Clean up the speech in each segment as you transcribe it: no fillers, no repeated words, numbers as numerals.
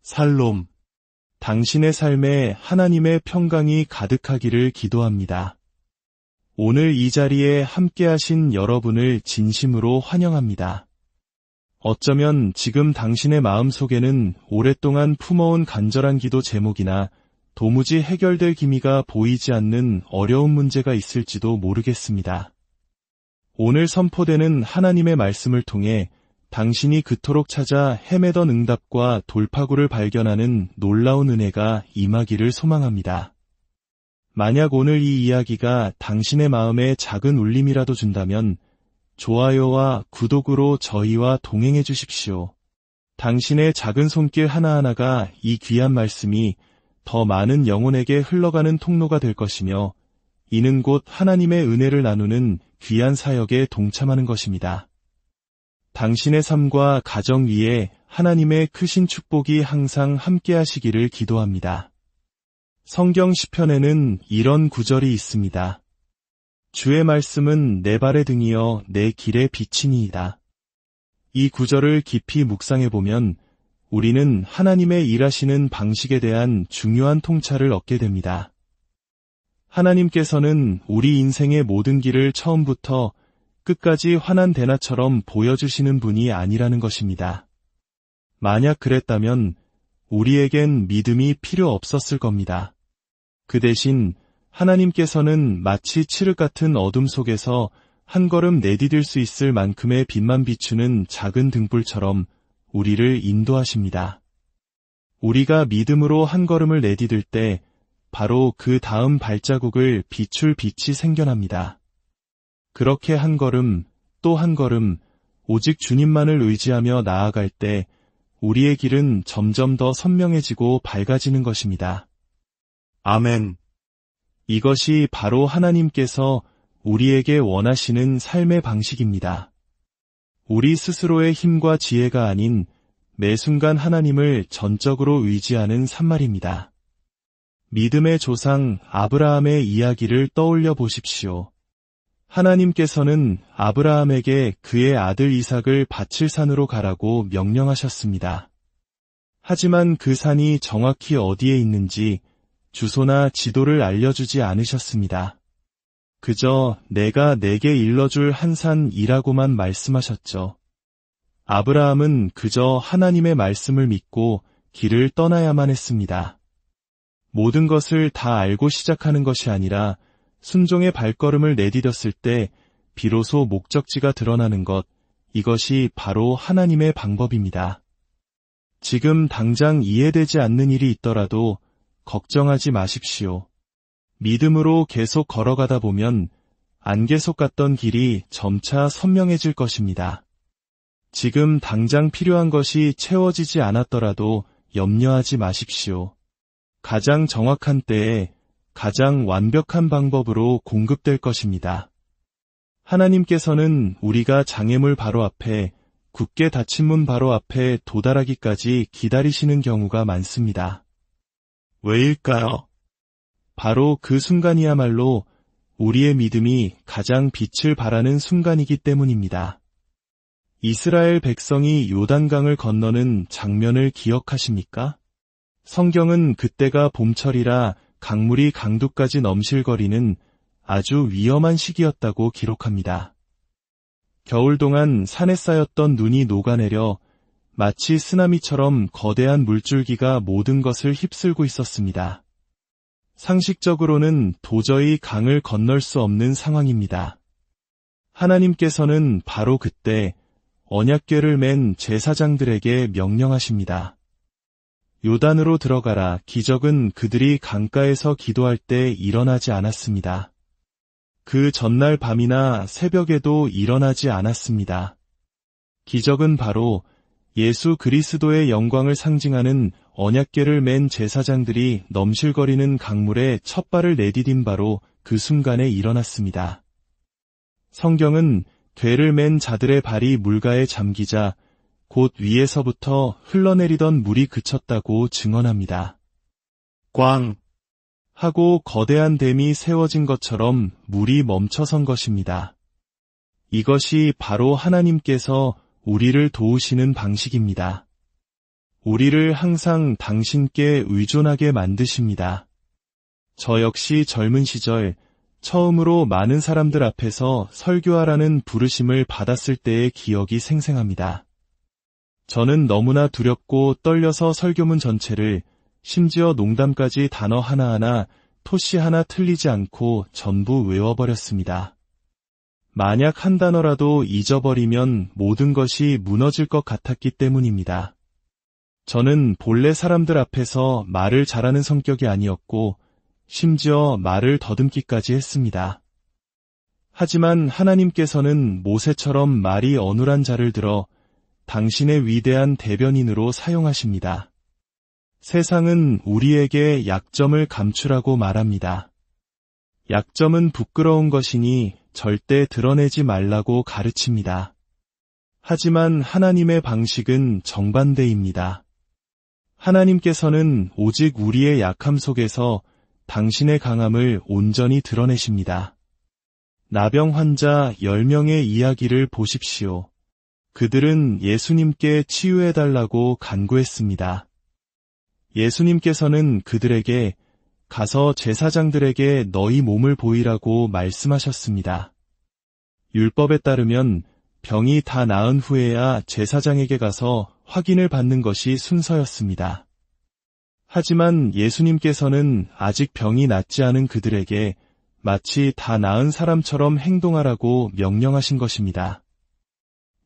살롬. 당신의 삶에 하나님의 평강이 가득하기를 기도합니다. 오늘 이 자리에 함께하신 여러분을 진심으로 환영합니다. 어쩌면 지금 당신의 마음속에는 오랫동안 품어온 간절한 기도 제목이나 도무지 해결될 기미가 보이지 않는 어려운 문제가 있을지도 모르겠습니다. 오늘 선포되는 하나님의 말씀을 통해 당신이 그토록 찾아 헤매던 응답과 돌파구를 발견하는 놀라운 은혜가 임하기를 소망합니다. 만약 오늘 이 이야기가 당신의 마음에 작은 울림이라도 준다면 좋아요와 구독으로 저희와 동행해 주십시오. 당신의 작은 손길 하나하나가 이 귀한 말씀이 더 많은 영혼에게 흘러가는 통로가 될 것이며 이는 곧 하나님의 은혜를 나누는 귀한 사역에 동참하는 것입니다. 당신의 삶과 가정 위에 하나님의 크신 축복이 항상 함께하시기를 기도합니다. 성경 시편에는 이런 구절이 있습니다. 주의 말씀은 내 발의 등이여 내 길의 빛이니이다. 이 구절을 깊이 묵상해보면 우리는 하나님의 일하시는 방식에 대한 중요한 통찰을 얻게 됩니다. 하나님께서는 우리 인생의 모든 길을 처음부터 끝까지 환한 대나처럼 보여주시는 분이 아니라는 것입니다. 만약 그랬다면 우리에겐 믿음이 필요 없었을 겁니다. 그 대신 하나님께서는 마치 칠흑 같은 어둠 속에서 한 걸음 내디딜 수 있을 만큼의 빛만 비추는 작은 등불처럼 우리를 인도하십니다. 우리가 믿음으로 한 걸음을 내디딜 때 바로 그 다음 발자국을 비출 빛이 생겨납니다. 그렇게 한 걸음 또 한 걸음 오직 주님만을 의지하며 나아갈 때 우리의 길은 점점 더 선명해지고 밝아지는 것입니다. 아멘. 이것이 바로 하나님께서 우리에게 원하시는 삶의 방식입니다. 우리 스스로의 힘과 지혜가 아닌 매 순간 하나님을 전적으로 의지하는 삶말입니다. 믿음의 조상 아브라함의 이야기를 떠올려 보십시오. 하나님께서는 아브라함에게 그의 아들 이삭을 바칠 산으로 가라고 명령하셨습니다. 하지만 그 산이 정확히 어디에 있는지 주소나 지도를 알려주지 않으셨습니다. 그저 내가 내게 일러줄 한 산이라고만 말씀하셨죠. 아브라함은 그저 하나님의 말씀을 믿고 길을 떠나야만 했습니다. 모든 것을 다 알고 시작하는 것이 아니라 순종의 발걸음을 내디뎠을 때 비로소 목적지가 드러나는 것, 이것이 바로 하나님의 방법입니다. 지금 당장 이해되지 않는 일이 있더라도 걱정하지 마십시오. 믿음으로 계속 걸어가다 보면 안 계속 갔던 길이 점차 선명해질 것입니다. 지금 당장 필요한 것이 채워지지 않았더라도 염려하지 마십시오. 가장 정확한 때에 가장 완벽한 방법으로 공급될 것입니다. 하나님께서는 우리가 장애물 바로 앞에, 굳게 닫힌 문 바로 앞에 도달하기까지 기다리시는 경우가 많습니다. 왜일까요? 바로 그 순간이야말로 우리의 믿음이 가장 빛을 발하는 순간이기 때문입니다. 이스라엘 백성이 요단강을 건너는 장면을 기억하십니까? 성경은 그때가 봄철이라 강물이 강둑까지 넘실거리는 아주 위험한 시기였다고 기록합니다. 겨울 동안 산에 쌓였던 눈이 녹아내려 마치 쓰나미처럼 거대한 물줄기가 모든 것을 휩쓸고 있었습니다. 상식적으로는 도저히 강을 건널 수 없는 상황입니다. 하나님께서는 바로 그때 언약궤를 맨 제사장들에게 명령하십니다. 요단으로 들어가라. 기적은 그들이 강가에서 기도할 때 일어나지 않았습니다. 그 전날 밤이나 새벽에도 일어나지 않았습니다. 기적은 바로 예수 그리스도의 영광을 상징하는 언약궤를 맨 제사장들이 넘실거리는 강물에 첫 발을 내디딘 바로 그 순간에 일어났습니다. 성경은 궤를 맨 자들의 발이 물가에 잠기자 곧 위에서부터 흘러내리던 물이 그쳤다고 증언합니다. 꽝! 하고 거대한 댐이 세워진 것처럼 물이 멈춰선 것입니다. 이것이 바로 하나님께서 우리를 도우시는 방식입니다. 우리를 항상 당신께 의존하게 만드십니다. 저 역시 젊은 시절 처음으로 많은 사람들 앞에서 설교하라는 부르심을 받았을 때의 기억이 생생합니다. 저는 너무나 두렵고 떨려서 설교문 전체를, 심지어 농담까지 단어 하나하나, 토시 하나 틀리지 않고 전부 외워버렸습니다. 만약 한 단어라도 잊어버리면 모든 것이 무너질 것 같았기 때문입니다. 저는 본래 사람들 앞에서 말을 잘하는 성격이 아니었고, 심지어 말을 더듬기까지 했습니다. 하지만 하나님께서는 모세처럼 말이 어눌한 자를 들어 당신의 위대한 대변인으로 사용하십니다. 세상은 우리에게 약점을 감추라고 말합니다. 약점은 부끄러운 것이니 절대 드러내지 말라고 가르칩니다. 하지만 하나님의 방식은 정반대입니다. 하나님께서는 오직 우리의 약함 속에서 당신의 강함을 온전히 드러내십니다. 나병 환자 10명의 이야기를 보십시오. 그들은 예수님께 치유해달라고 간구했습니다. 예수님께서는 그들에게 가서 제사장들에게 너희 몸을 보이라고 말씀하셨습니다. 율법에 따르면 병이 다 나은 후에야 제사장에게 가서 확인을 받는 것이 순서였습니다. 하지만 예수님께서는 아직 병이 낫지 않은 그들에게 마치 다 나은 사람처럼 행동하라고 명령하신 것입니다.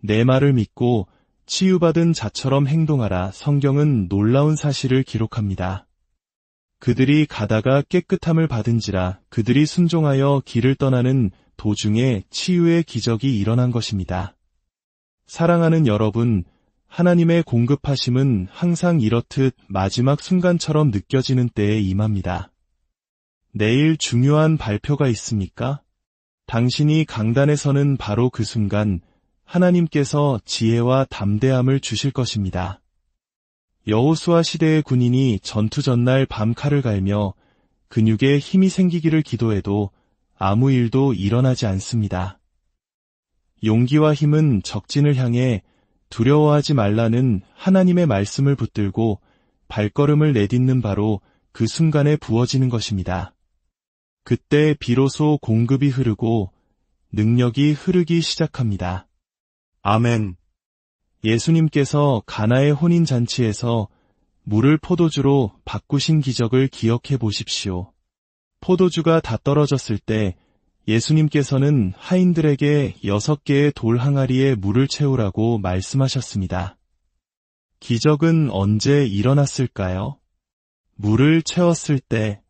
내 말을 믿고 치유받은 자처럼 행동하라. 성경은 놀라운 사실을 기록합니다. 그들이 가다가 깨끗함을 받은지라. 그들이 순종하여 길을 떠나는 도중에 치유의 기적이 일어난 것입니다. 사랑하는 여러분, 하나님의 공급하심은 항상 이렇듯 마지막 순간처럼 느껴지는 때에 임합니다. 내일 중요한 발표가 있습니까? 당신이 강단에 서는 바로 그 순간 하나님께서 지혜와 담대함을 주실 것입니다. 여호수아 시대의 군인이 전투 전날 밤 칼을 갈며 근육에 힘이 생기기를 기도해도 아무 일도 일어나지 않습니다. 용기와 힘은 적진을 향해 두려워하지 말라는 하나님의 말씀을 붙들고 발걸음을 내딛는 바로 그 순간에 부어지는 것입니다. 그때 비로소 공급이 흐르고 능력이 흐르기 시작합니다. 아멘. 예수님께서 가나의 혼인잔치에서 물을 포도주로 바꾸신 기적을 기억해 보십시오. 포도주가 다 떨어졌을 때 예수님께서는 하인들에게 6개의 돌 항아리에 물을 채우라고 말씀하셨습니다. 기적은 언제 일어났을까요? 물을 채웠을 때?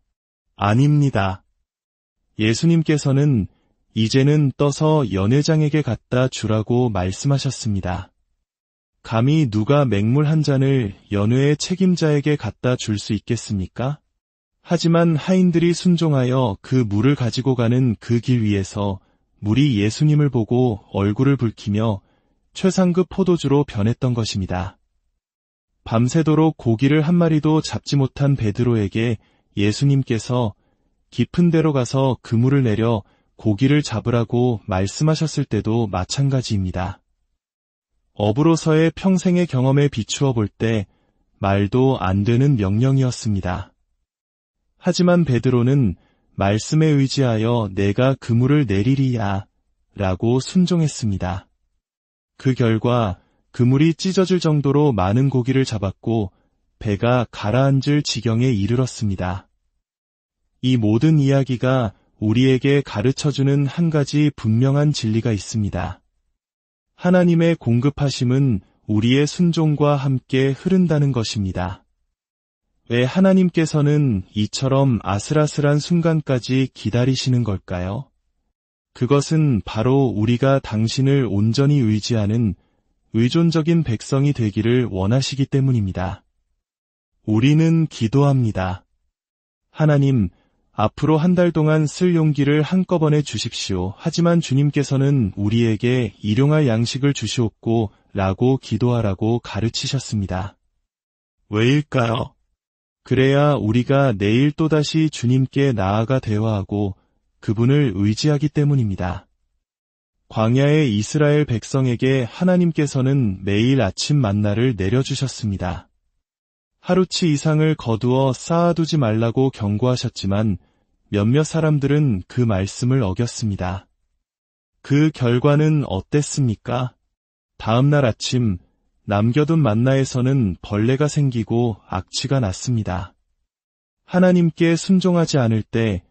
아닙니다. 예수님께서는 이제는 떠서 연회장에게 갖다 주라고 말씀하셨습니다. 감히 누가 맹물 한 잔을 연회의 책임자에게 갖다 줄 수 있겠습니까? 하지만 하인들이 순종하여 그 물을 가지고 가는 그 길 위에서 물이 예수님을 보고 얼굴을 붉히며 최상급 포도주로 변했던 것입니다. 밤새도록 고기를 한 마리도 잡지 못한 베드로에게 예수님께서 깊은 데로 가서 그물을 내려 고기를 잡으라고 말씀하셨을 때도 마찬가지입니다. 업으로서의 평생의 경험에 비추어 볼 때 말도 안 되는 명령이었습니다. 하지만 베드로는 말씀에 의지하여 내가 그물을 내리리야 라고 순종했습니다. 그 결과 그물이 찢어질 정도로 많은 고기를 잡았고 배가 가라앉을 지경에 이르렀습니다. 이 모든 이야기가 우리에게 가르쳐주는 한 가지 분명한 진리가 있습니다. 하나님의 공급하심은 우리의 순종과 함께 흐른다는 것입니다. 왜 하나님께서는 이처럼 아슬아슬한 순간까지 기다리시는 걸까요? 그것은 바로 우리가 당신을 온전히 의지하는 의존적인 백성이 되기를 원하시기 때문입니다. 우리는 기도합니다. 하나님, 앞으로 한 달 동안 쓸 용기를 한꺼번에 주십시오. 하지만 주님께서는 우리에게 일용할 양식을 주시옵고 라고 기도하라고 가르치셨습니다. 왜일까요? 그래야 우리가 내일 또다시 주님께 나아가 대화하고 그분을 의지하기 때문입니다. 광야의 이스라엘 백성에게 하나님께서는 매일 아침 만나를 내려주셨습니다. 하루치 이상을 거두어 쌓아두지 말라고 경고하셨지만 몇몇 사람들은 그 말씀을 어겼습니다. 그 결과는 어땠습니까? 다음날 아침 남겨둔 만나에서는 벌레가 생기고 악취가 났습니다. 하나님께 순종하지 않을 때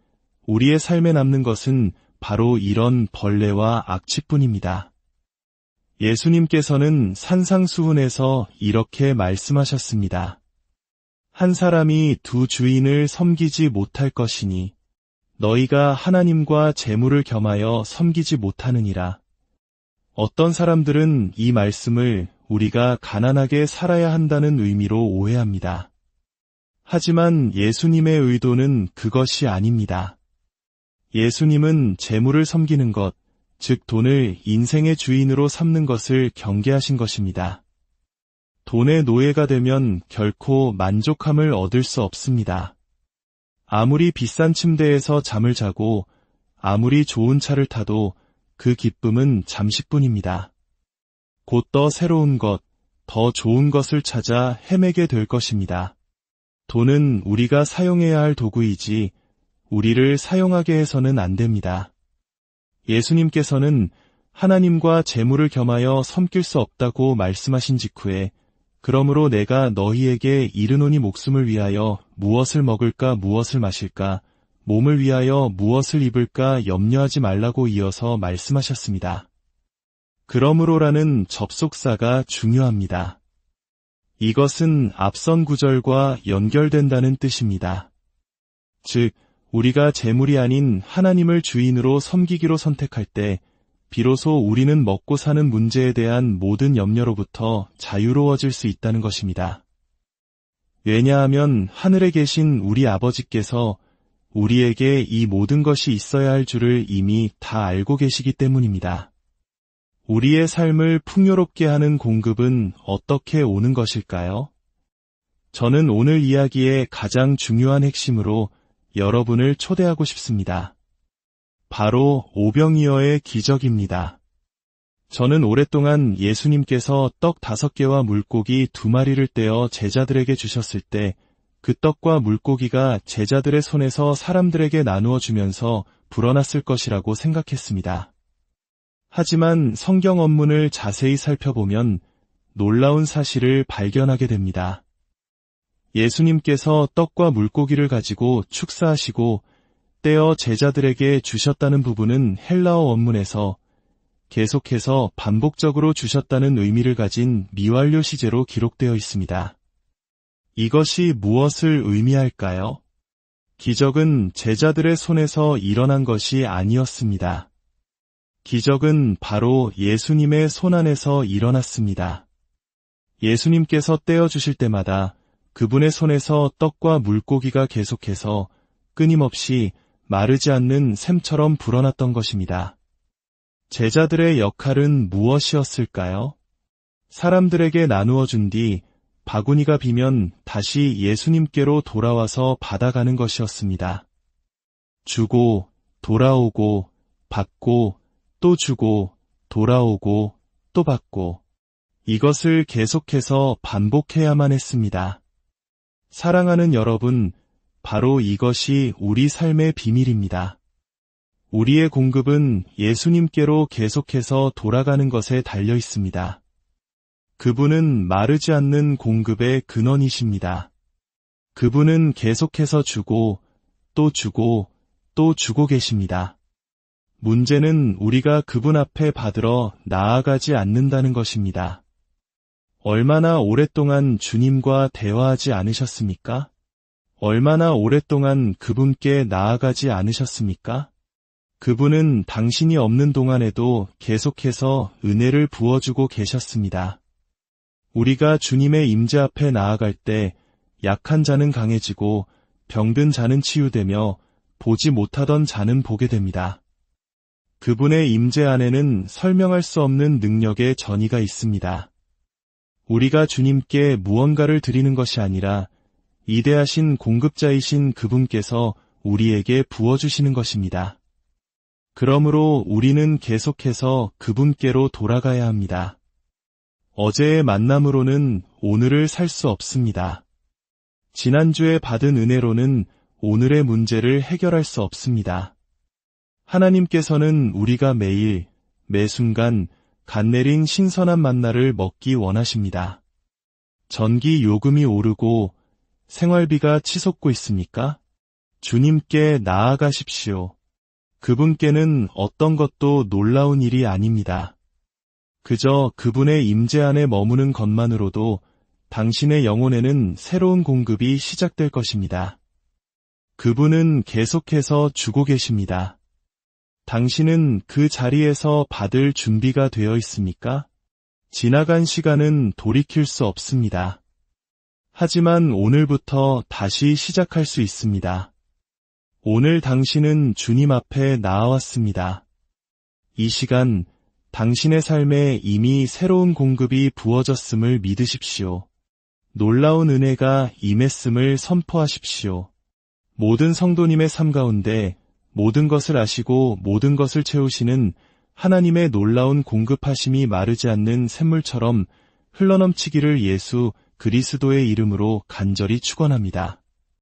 우리의 삶에 남는 것은 바로 이런 벌레와 악취뿐입니다. 예수님께서는 산상수훈에서 이렇게 말씀하셨습니다. 한 사람이 두 주인을 섬기지 못할 것이니 너희가 하나님과 재물을 겸하여 섬기지 못하느니라. 어떤 사람들은 이 말씀을 우리가 가난하게 살아야 한다는 의미로 오해합니다. 하지만 예수님의 의도는 그것이 아닙니다. 예수님은 재물을 섬기는 것, 즉 돈을 인생의 주인으로 삼는 것을 경계하신 것입니다. 돈의 노예가 되면 결코 만족함을 얻을 수 없습니다. 아무리 비싼 침대에서 잠을 자고 아무리 좋은 차를 타도 그 기쁨은 잠시뿐입니다. 곧 더 새로운 것, 더 좋은 것을 찾아 헤매게 될 것입니다. 돈은 우리가 사용해야 할 도구이지 우리를 사용하게 해서는 안 됩니다. 예수님께서는 하나님과 재물을 겸하여 섬길 수 없다고 말씀하신 직후에 그러므로 내가 너희에게 이르노니 목숨을 위하여 무엇을 먹을까 무엇을 마실까 몸을 위하여 무엇을 입을까 염려하지 말라고 이어서 말씀하셨습니다. 그러므로라는 접속사가 중요합니다. 이것은 앞선 구절과 연결된다는 뜻입니다. 즉, 우리가 재물이 아닌 하나님을 주인으로 섬기기로 선택할 때 비로소 우리는 먹고 사는 문제에 대한 모든 염려로부터 자유로워질 수 있다는 것입니다. 왜냐하면 하늘에 계신 우리 아버지께서 우리에게 이 모든 것이 있어야 할 줄을 이미 다 알고 계시기 때문입니다. 우리의 삶을 풍요롭게 하는 공급은 어떻게 오는 것일까요? 저는 오늘 이야기의 가장 중요한 핵심으로 여러분을 초대하고 싶습니다. 바로 오병이어의 기적입니다. 저는 오랫동안 예수님께서 떡 5개와 물고기 2마리를 떼어 제자들에게 주셨을 때 그 떡과 물고기가 제자들의 손에서 사람들에게 나누어 주면서 불어났을 것이라고 생각했습니다. 하지만 성경 원문을 자세히 살펴보면 놀라운 사실을 발견하게 됩니다. 예수님께서 떡과 물고기를 가지고 축사하시고 떼어 제자들에게 주셨다는 부분은 헬라어 원문에서 계속해서 반복적으로 주셨다는 의미를 가진 미완료 시제로 기록되어 있습니다. 이것이 무엇을 의미할까요? 기적은 제자들의 손에서 일어난 것이 아니었습니다. 기적은 바로 예수님의 손 안에서 일어났습니다. 예수님께서 떼어주실 때마다 그분의 손에서 떡과 물고기가 계속해서 끊임없이 마르지 않는 샘처럼 불어났던 것입니다. 제자들의 역할은 무엇이었을까요? 사람들에게 나누어 준 뒤 바구니가 비면 다시 예수님께로 돌아와서 받아가는 것이었습니다. 주고, 돌아오고, 받고, 또 주고, 돌아오고, 또 받고, 이것을 계속해서 반복해야만 했습니다. 사랑하는 여러분, 바로 이것이 우리 삶의 비밀입니다. 우리의 공급은 예수님께로 계속해서 돌아가는 것에 달려 있습니다. 그분은 마르지 않는 공급의 근원이십니다. 그분은 계속해서 주고, 또 주고, 또 주고 계십니다. 문제는 우리가 그분 앞에 받으러 나아가지 않는다는 것입니다. 얼마나 오랫동안 주님과 대화하지 않으셨습니까? 얼마나 오랫동안 그분께 나아가지 않으셨습니까? 그분은 당신이 없는 동안에도 계속해서 은혜를 부어주고 계셨습니다. 우리가 주님의 임재 앞에 나아갈 때 약한 자는 강해지고 병든 자는 치유되며 보지 못하던 자는 보게 됩니다. 그분의 임재 안에는 설명할 수 없는 능력의 전이가 있습니다. 우리가 주님께 무언가를 드리는 것이 아니라 위대하신 공급자이신 그분께서 우리에게 부어주시는 것입니다. 그러므로 우리는 계속해서 그분께로 돌아가야 합니다. 어제의 만남으로는 오늘을 살 수 없습니다. 지난주에 받은 은혜로는 오늘의 문제를 해결할 수 없습니다. 하나님께서는 우리가 매일, 매 순간 간 내린 신선한 만나를 먹기 원하십니다. 전기 요금이 오르고 생활비가 치솟고 있습니까? 주님께 나아가십시오. 그분께는 어떤 것도 놀라운 일이 아닙니다. 그저 그분의 임재 안에 머무는 것만으로도 당신의 영혼에는 새로운 공급이 시작될 것입니다. 그분은 계속해서 주고 계십니다. 당신은 그 자리에서 받을 준비가 되어 있습니까? 지나간 시간은 돌이킬 수 없습니다. 하지만 오늘부터 다시 시작할 수 있습니다. 오늘 당신은 주님 앞에 나아왔습니다. 이 시간 당신의 삶에 이미 새로운 공급이 부어졌음을 믿으십시오. 놀라운 은혜가 임했음을 선포하십시오. 모든 성도님의 삶 가운데 모든 것을 아시고 모든 것을 채우시는 하나님의 놀라운 공급하심이 마르지 않는 샘물처럼 흘러넘치기를 예수 그리스도의 이름으로 간절히 축원합니다.